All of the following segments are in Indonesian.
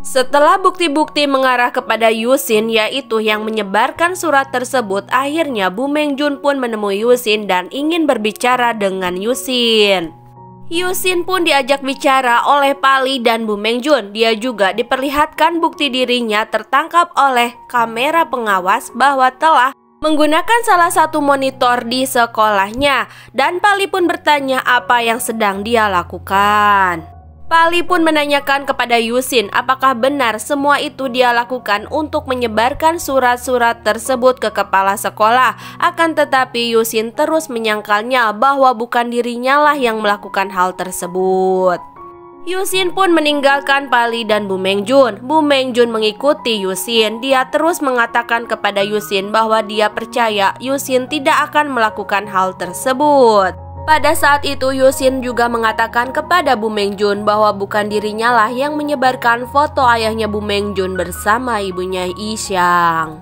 Setelah bukti-bukti mengarah kepada Yusin, yaitu yang menyebarkan surat tersebut, akhirnya Bu Mengjun pun menemui Yusin dan ingin berbicara dengan Yusin. Yusin pun diajak bicara oleh Pali dan Bu Mengjun. Dia juga diperlihatkan bukti dirinya tertangkap oleh kamera pengawas bahwa telah menggunakan salah satu monitor di sekolahnya. Dan Pali pun bertanya apa yang sedang dia lakukan. Pali pun menanyakan kepada Yusin apakah benar semua itu dia lakukan untuk menyebarkan surat-surat tersebut ke kepala sekolah. Akan tetapi Yusin terus menyangkalnya bahwa bukan dirinya lah yang melakukan hal tersebut. Yusin pun meninggalkan Pali dan Bu Mengjun. Bu Mengjun mengikuti Yusin. Dia terus mengatakan kepada Yusin bahwa dia percaya Yusin tidak akan melakukan hal tersebut. Pada saat itu Yusin juga mengatakan kepada Bu Mengjun bahwa bukan dirinya lah yang menyebarkan foto ayahnya Bu Mengjun bersama ibunya Yi Xiang.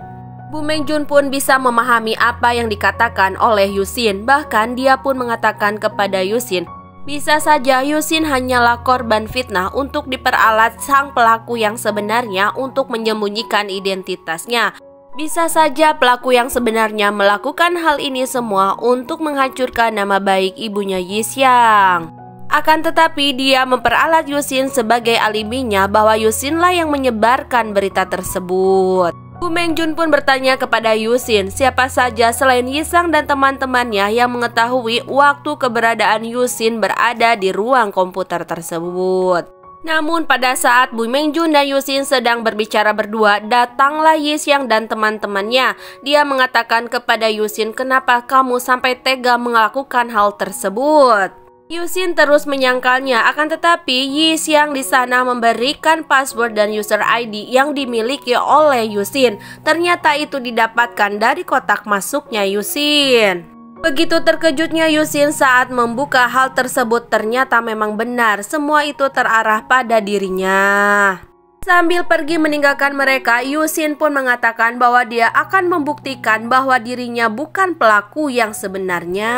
Bu Mengjun pun bisa memahami apa yang dikatakan oleh Yusin. Bahkan dia pun mengatakan kepada Yusin, bisa saja Yusin hanyalah korban fitnah untuk diperalat sang pelaku yang sebenarnya untuk menyembunyikan identitasnya. Bisa saja pelaku yang sebenarnya melakukan hal ini semua untuk menghancurkan nama baik ibunya Yi Xiang. Akan tetapi dia memperalat Yusin sebagai alibinya bahwa Yusinlah yang menyebarkan berita tersebut. Bu Mengjun pun bertanya kepada Yusin siapa saja selain Yi Xiang dan teman-temannya yang mengetahui waktu keberadaan Yusin berada di ruang komputer tersebut. Namun pada saat Bu Mengjun dan Yusin sedang berbicara berdua, datanglah Yi Xiang dan teman-temannya. Dia mengatakan kepada Yusin, kenapa kamu sampai tega melakukan hal tersebut? Yusin terus menyangkalnya, akan tetapi Yi Xiang di sana memberikan password dan user ID yang dimiliki oleh Yusin. Ternyata itu didapatkan dari kotak masuknya Yusin. Begitu terkejutnya Yusin saat membuka hal tersebut, ternyata memang benar semua itu terarah pada dirinya. Sambil pergi meninggalkan mereka, Yusin pun mengatakan bahwa dia akan membuktikan bahwa dirinya bukan pelaku yang sebenarnya.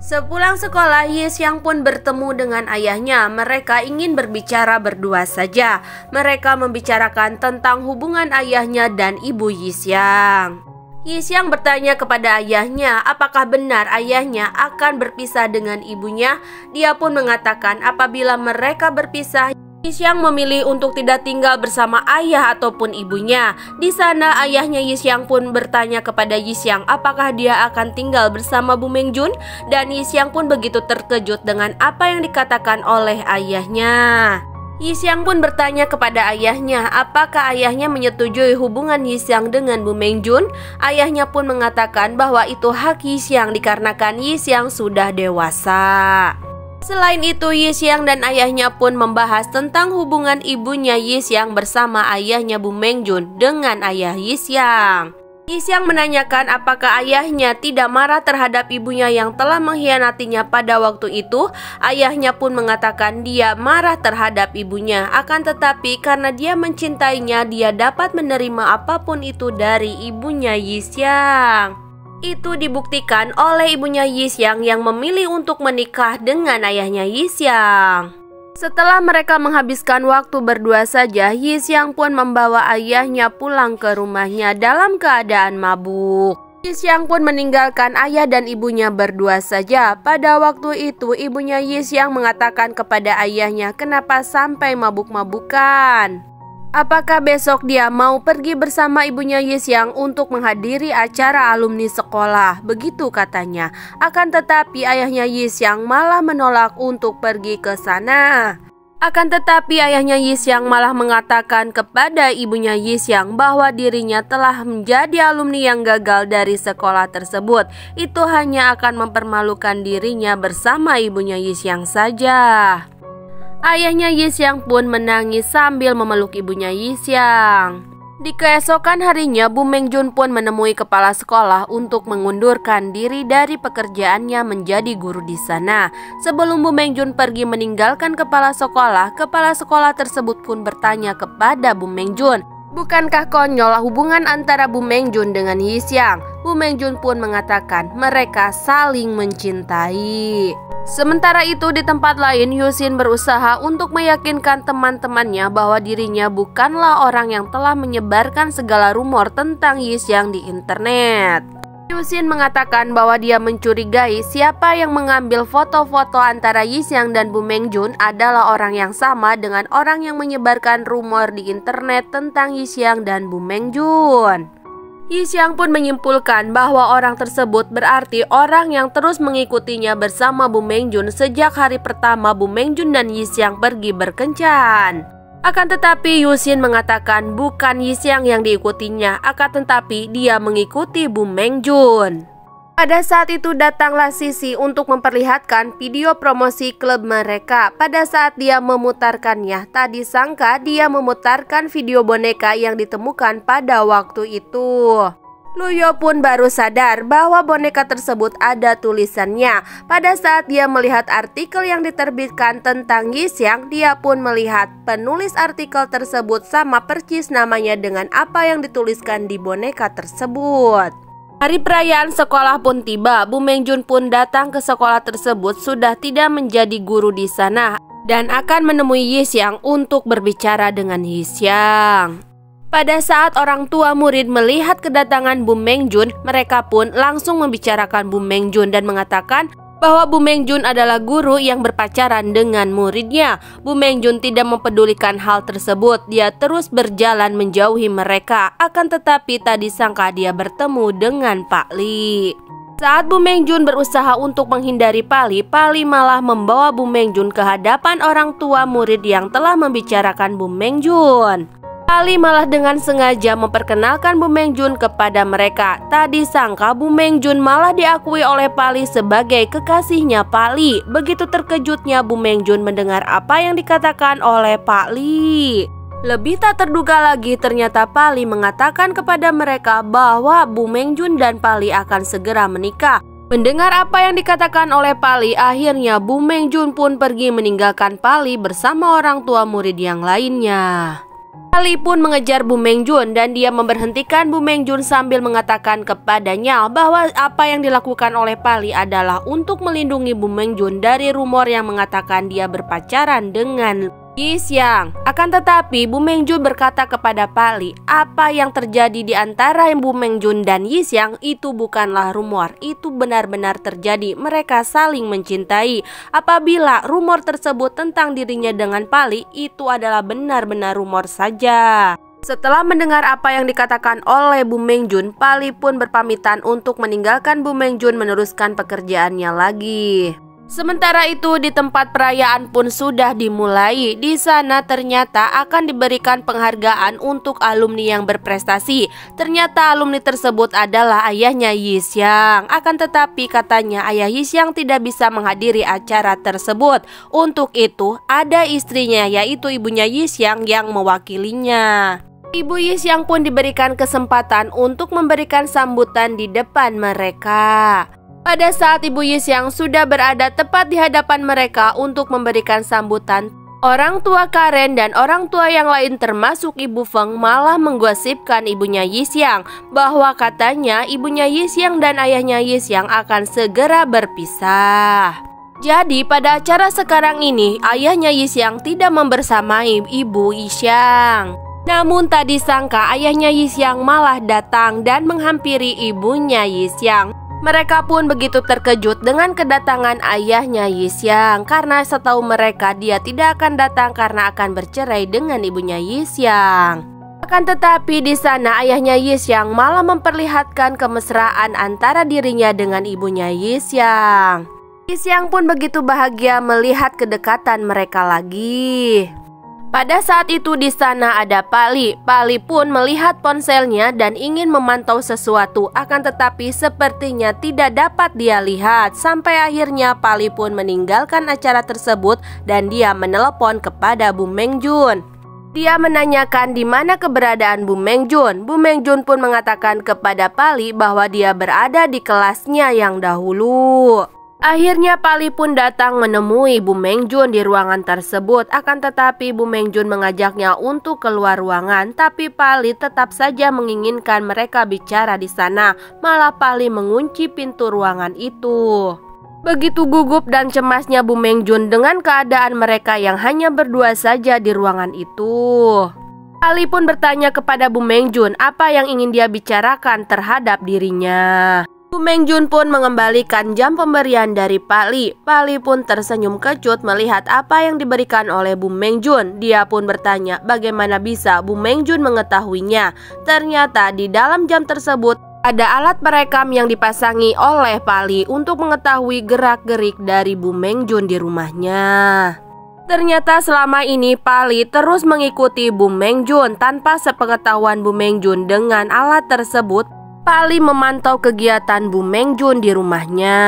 Sepulang sekolah, Yi Xiang pun bertemu dengan ayahnya. Mereka ingin berbicara berdua saja. Mereka membicarakan tentang hubungan ayahnya dan ibu Yi Xiang. Yi Xiang bertanya kepada ayahnya apakah benar ayahnya akan berpisah dengan ibunya. Dia pun mengatakan apabila mereka berpisah, Yi Xiang memilih untuk tidak tinggal bersama ayah ataupun ibunya. Di sana ayahnya Yi Xiang pun bertanya kepada Yi Xiang apakah dia akan tinggal bersama Bu Mengjun. Dan Yi Xiang pun begitu terkejut dengan apa yang dikatakan oleh ayahnya. Yi Xiang pun bertanya kepada ayahnya apakah ayahnya menyetujui hubungan Yi Xiang dengan Bu Mengjun. Ayahnya pun mengatakan bahwa itu hak Yi Xiang dikarenakan Yi Xiang sudah dewasa. Selain itu Yi Xiang dan ayahnya pun membahas tentang hubungan ibunya Yi Xiang bersama ayahnya Bu Mengjun dengan ayah Yi Xiang. Yi Xiang menanyakan apakah ayahnya tidak marah terhadap ibunya yang telah mengkhianatinya pada waktu itu. Ayahnya pun mengatakan dia marah terhadap ibunya. Akan tetapi karena dia mencintainya, dia dapat menerima apapun itu dari ibunya Yi Xiang. Itu dibuktikan oleh ibunya Yi Xiang yang memilih untuk menikah dengan ayahnya Yi Xiang. Setelah mereka menghabiskan waktu berdua saja, Yi Xiang pun membawa ayahnya pulang ke rumahnya dalam keadaan mabuk. Yi Xiang pun meninggalkan ayah dan ibunya berdua saja. Pada waktu itu ibunya Yi Xiang mengatakan kepada ayahnya kenapa sampai mabuk-mabukan. Apakah besok dia mau pergi bersama ibunya Yi Xiang untuk menghadiri acara alumni sekolah? Begitu katanya. Akan tetapi ayahnya Yi Xiang malah menolak untuk pergi ke sana. Akan tetapi ayahnya Yi Xiang malah mengatakan kepada ibunya Yi Xiang bahwa dirinya telah menjadi alumni yang gagal dari sekolah tersebut. Itu hanya akan mempermalukan dirinya bersama ibunya Yi Xiang saja. Ayahnya Yi Xiang pun menangis sambil memeluk ibunya Yi Xiang. Di keesokan harinya, Bu Mengjun pun menemui kepala sekolah untuk mengundurkan diri dari pekerjaannya menjadi guru di sana. Sebelum Bu Mengjun pergi meninggalkan kepala sekolah tersebut pun bertanya kepada Bu Mengjun, bukankah konyol hubungan antara Bu Mengjun dengan Yi Xiang? Bu Mengjun pun mengatakan mereka saling mencintai. Sementara itu di tempat lain, Yusin berusaha untuk meyakinkan teman-temannya bahwa dirinya bukanlah orang yang telah menyebarkan segala rumor tentang Yixiang di internet. Yusin mengatakan bahwa dia mencurigai siapa yang mengambil foto-foto antara Yixiang dan Bu Mengjun adalah orang yang sama dengan orang yang menyebarkan rumor di internet tentang Yixiang dan Bu Mengjun. Yixiang pun menyimpulkan bahwa orang tersebut berarti orang yang terus mengikutinya bersama Bu Mengjun sejak hari pertama Bu Mengjun dan Yixiang pergi berkencan. Akan tetapi Yusin mengatakan bukan Yixiang yang diikutinya, akan tetapi dia mengikuti Bu Mengjun. Pada saat itu datanglah Sisi untuk memperlihatkan video promosi klub mereka. Pada saat dia memutarkannya, tak disangka dia memutarkan video boneka yang ditemukan pada waktu itu. Luyo pun baru sadar bahwa boneka tersebut ada tulisannya. Pada saat dia melihat artikel yang diterbitkan tentang Yixiang, dia pun melihat penulis artikel tersebut sama persis namanya dengan apa yang dituliskan di boneka tersebut. Hari perayaan sekolah pun tiba. Bu Mengjun pun datang ke sekolah tersebut sudah tidak menjadi guru di sana dan akan menemui Yixiang untuk berbicara dengan Yixiang. Pada saat orang tua murid melihat kedatangan Bu Mengjun, mereka pun langsung membicarakan Bu Mengjun dan mengatakan bahwa Bu Mengjun adalah guru yang berpacaran dengan muridnya. Bu Mengjun tidak mempedulikan hal tersebut. Dia terus berjalan menjauhi mereka. Akan tetapi tak disangka dia bertemu dengan Pak Li. Saat Bu Mengjun berusaha untuk menghindari Pak Li malah membawa Bu Mengjun ke hadapan orang tua murid yang telah membicarakan Bu Mengjun. Pak Li malah dengan sengaja memperkenalkan Bu Mengjun kepada mereka. Tak disangka Bu Mengjun malah diakui oleh Pak Li sebagai kekasihnya Pak Li. Begitu terkejutnya Bu Mengjun mendengar apa yang dikatakan oleh Pak Li. Lebih tak terduga lagi ternyata Pak Li mengatakan kepada mereka bahwa Bu Mengjun dan Pak Li akan segera menikah. Mendengar apa yang dikatakan oleh Pak Li, akhirnya Bu Mengjun pun pergi meninggalkan Pak Li bersama orang tua murid yang lainnya. Pak Li pun mengejar Bu Mengjun dan dia memberhentikan Bu Mengjun sambil mengatakan kepadanya bahwa apa yang dilakukan oleh Pak Li adalah untuk melindungi Bu Mengjun dari rumor yang mengatakan dia berpacaran dengan Yixiang. Akan tetapi Bu Mengjun berkata kepada Pak Li, apa yang terjadi di antara Bu Mengjun dan Yixiang itu bukanlah rumor, itu benar-benar terjadi. Mereka saling mencintai. Apabila rumor tersebut tentang dirinya dengan Pak Li itu adalah benar-benar rumor saja. Setelah mendengar apa yang dikatakan oleh Bu Mengjun, Pak Li pun berpamitan untuk meninggalkan Bu Mengjun meneruskan pekerjaannya lagi. Sementara itu di tempat perayaan pun sudah dimulai. Di sana ternyata akan diberikan penghargaan untuk alumni yang berprestasi. Ternyata alumni tersebut adalah ayahnya Yixiang. Akan tetapi katanya ayah Yixiang tidak bisa menghadiri acara tersebut. Untuk itu ada istrinya yaitu ibunya Yixiang yang mewakilinya. Ibu Yixiang pun diberikan kesempatan untuk memberikan sambutan di depan mereka. Pada saat Ibu Yixiang sudah berada tepat di hadapan mereka untuk memberikan sambutan, orang tua Karen dan orang tua yang lain termasuk Ibu Feng malah menggosipkan ibunya Yixiang bahwa katanya ibunya Yixiang dan ayahnya Yixiang akan segera berpisah. Jadi pada acara sekarang ini ayahnya Yixiang tidak membersamai Ibu Yixiang. Namun tak disangka ayahnya Yixiang malah datang dan menghampiri ibunya Yixiang. Mereka pun begitu terkejut dengan kedatangan ayahnya Yixiang karena setahu mereka dia tidak akan datang karena akan bercerai dengan ibunya Yixiang. Akan tetapi di sana ayahnya Yixiang malah memperlihatkan kemesraan antara dirinya dengan ibunya Yixiang. Yixiang pun begitu bahagia melihat kedekatan mereka lagi. Pada saat itu di sana ada Pak Li. Pak Li pun melihat ponselnya dan ingin memantau sesuatu, akan tetapi sepertinya tidak dapat dia lihat. Sampai akhirnya Pak Li pun meninggalkan acara tersebut dan dia menelepon kepada Bu Mengjun. Dia menanyakan di mana keberadaan Bu Mengjun. Bu Mengjun pun mengatakan kepada Pak Li bahwa dia berada di kelasnya yang dahulu. Akhirnya Pak Li pun datang menemui Bu Mengjun di ruangan tersebut. Akan tetapi Bu Mengjun mengajaknya untuk keluar ruangan. Tapi Pak Li tetap saja menginginkan mereka bicara di sana. Malah Pak Li mengunci pintu ruangan itu. Begitu gugup dan cemasnya Bu Mengjun dengan keadaan mereka yang hanya berdua saja di ruangan itu. Ali pun bertanya kepada Bu Mengjun apa yang ingin dia bicarakan terhadap dirinya. Bu Mengjun pun mengembalikan jam pemberian dari Pak Li. Pak Li pun tersenyum kecut melihat apa yang diberikan oleh Bu Mengjun. Dia pun bertanya bagaimana bisa Bu Mengjun mengetahuinya. Ternyata di dalam jam tersebut ada alat perekam yang dipasangi oleh Pak Li untuk mengetahui gerak-gerik dari Bu Mengjun di rumahnya. Ternyata selama ini Pak Li terus mengikuti Bu Mengjun tanpa sepengetahuan Bu Mengjun. Dengan alat tersebut, Pak Li memantau kegiatan Bu Mengjun di rumahnya.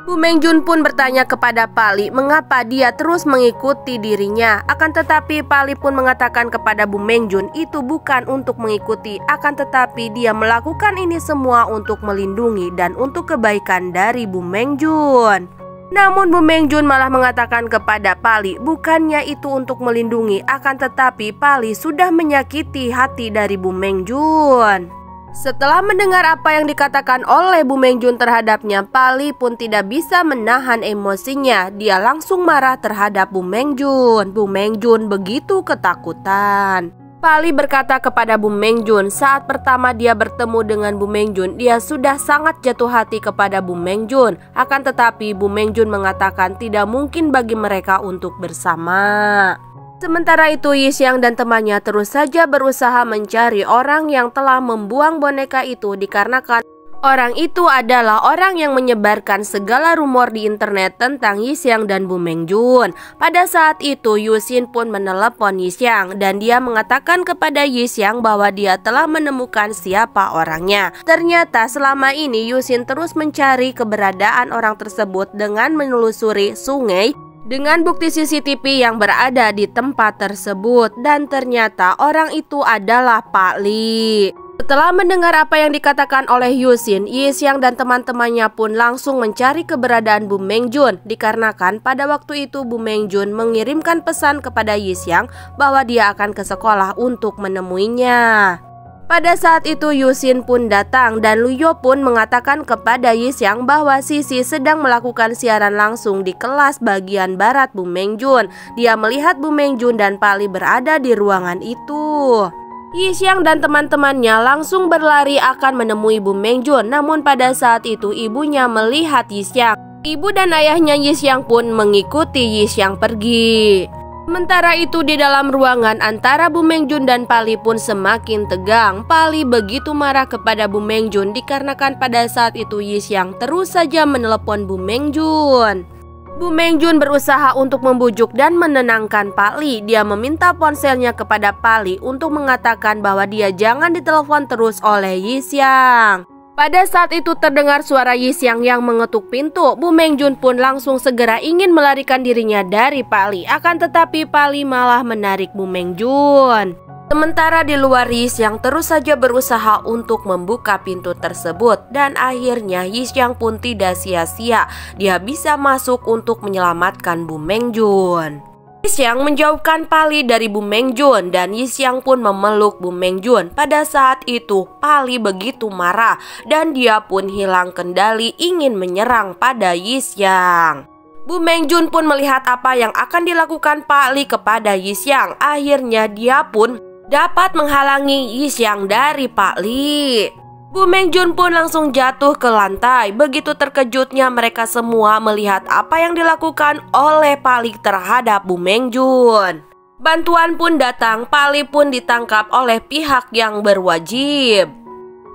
Bu Mengjun pun bertanya kepada Pak Li mengapa dia terus mengikuti dirinya. Akan tetapi Pak Li pun mengatakan kepada Bu Mengjun itu bukan untuk mengikuti, akan tetapi dia melakukan ini semua untuk melindungi dan untuk kebaikan dari Bu Mengjun. Namun Bu Mengjun malah mengatakan kepada Pak Li bukannya itu untuk melindungi, akan tetapi Pak Li sudah menyakiti hati dari Bu Mengjun. Setelah mendengar apa yang dikatakan oleh Bu Mengjun terhadapnya, Pak Li pun tidak bisa menahan emosinya. Dia langsung marah terhadap Bu Mengjun. Bu Mengjun begitu ketakutan. Pak Li berkata kepada Bu Mengjun saat pertama dia bertemu dengan Bu Mengjun, dia sudah sangat jatuh hati kepada Bu Mengjun. Akan tetapi Bu Mengjun mengatakan tidak mungkin bagi mereka untuk bersama. Sementara itu Yixiang dan temannya terus saja berusaha mencari orang yang telah membuang boneka itu dikarenakan orang itu adalah orang yang menyebarkan segala rumor di internet tentang Yixiang dan Bu Mengjun. Pada saat itu Yuxin pun menelepon Yixiang dan dia mengatakan kepada Yixiang bahwa dia telah menemukan siapa orangnya. Ternyata selama ini Yuxin terus mencari keberadaan orang tersebut dengan menelusuri sungai dengan bukti CCTV yang berada di tempat tersebut, dan ternyata orang itu adalah Pak Li. Setelah mendengar apa yang dikatakan oleh Yuxin, Yixiang dan teman-temannya pun langsung mencari keberadaan Bu Mengjun dikarenakan pada waktu itu Bu Mengjun mengirimkan pesan kepada Yixiang bahwa dia akan ke sekolah untuk menemuinya. Pada saat itu Yuxin pun datang dan Luyo pun mengatakan kepada Yixiang bahwa Sisi sedang melakukan siaran langsung di kelas bagian barat Bu Mengjun. Dia melihat Bu Mengjun dan Pak Li berada di ruangan itu. Yixiang dan teman-temannya langsung berlari akan menemui Bu Mengjun. Namun pada saat itu ibunya melihat Yixiang. Ibu dan ayahnya Yixiang pun mengikuti Yixiang pergi. Sementara itu di dalam ruangan antara Bu Mengjun dan Pak Li pun semakin tegang. Pak Li begitu marah kepada Bu Mengjun dikarenakan pada saat itu Yixiang terus saja menelepon Bu Mengjun. Bu Mengjun berusaha untuk membujuk dan menenangkan Pak Li. Dia meminta ponselnya kepada Pak Li untuk mengatakan bahwa dia jangan ditelepon terus oleh Yixiang. Pada saat itu terdengar suara Yixiang yang mengetuk pintu. Bu Mengjun pun langsung segera ingin melarikan dirinya dari Pak Li. Akan tetapi Pak Li malah menarik Bu Mengjun. Sementara di luar Yixiang terus saja berusaha untuk membuka pintu tersebut. Dan akhirnya Yixiang pun tidak sia-sia. Dia bisa masuk untuk menyelamatkan Bu Mengjun. Yixiang menjauhkan Pak Li dari Bu Mengjun dan Yixiang pun memeluk Bu Mengjun. Pada saat itu Pak Li begitu marah dan dia pun hilang kendali ingin menyerang pada Yixiang. Bu Mengjun pun melihat apa yang akan dilakukan Pak Li kepada Yixiang. Akhirnya dia pun dapat menghalangi Yixiang dari Pak Li. Bu Mengjun pun langsung jatuh ke lantai. Begitu terkejutnya mereka semua melihat apa yang dilakukan oleh Pak Li terhadap Bu Mengjun. Bantuan pun datang, Pak Li pun ditangkap oleh pihak yang berwajib.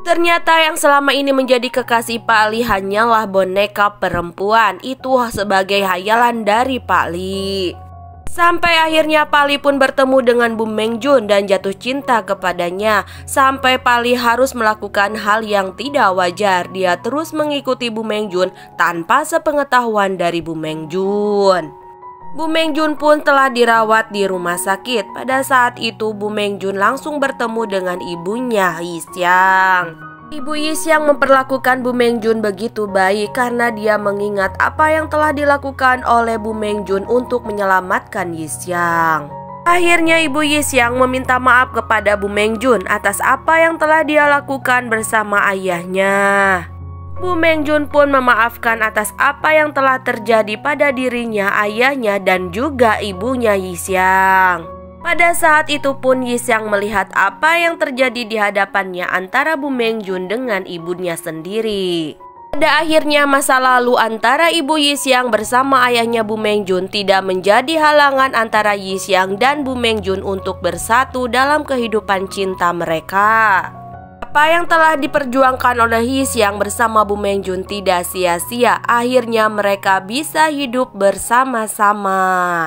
Ternyata yang selama ini menjadi kekasih Pak Li hanyalah boneka perempuan. Itu sebagai hayalan dari Pak Li. Sampai akhirnya Pak Li pun bertemu dengan Bu Mengjun dan jatuh cinta kepadanya. Sampai Pak Li harus melakukan hal yang tidak wajar. Dia terus mengikuti Bu Mengjun tanpa sepengetahuan dari Bu Mengjun. Bu Mengjun pun telah dirawat di rumah sakit. Pada saat itu Bu Mengjun langsung bertemu dengan ibunya Yixiang. Ibu Yixiang memperlakukan Bu Mengjun begitu baik karena dia mengingat apa yang telah dilakukan oleh Bu Mengjun untuk menyelamatkan Yixiang. Akhirnya Ibu Yixiang meminta maaf kepada Bu Mengjun atas apa yang telah dia lakukan bersama ayahnya. Bu Mengjun pun memaafkan atas apa yang telah terjadi pada dirinya, ayahnya, dan juga ibunya Yixiang. Pada saat itu pun Yixiang melihat apa yang terjadi di hadapannya antara Bu Mengjun dengan ibunya sendiri. Pada akhirnya masa lalu antara ibu Yixiang bersama ayahnya Bu Mengjun tidak menjadi halangan antara Yixiang dan Bu Mengjun untuk bersatu dalam kehidupan cinta mereka. Apa yang telah diperjuangkan oleh Yixiang bersama Bu Mengjun tidak sia-sia. Akhirnya mereka bisa hidup bersama-sama.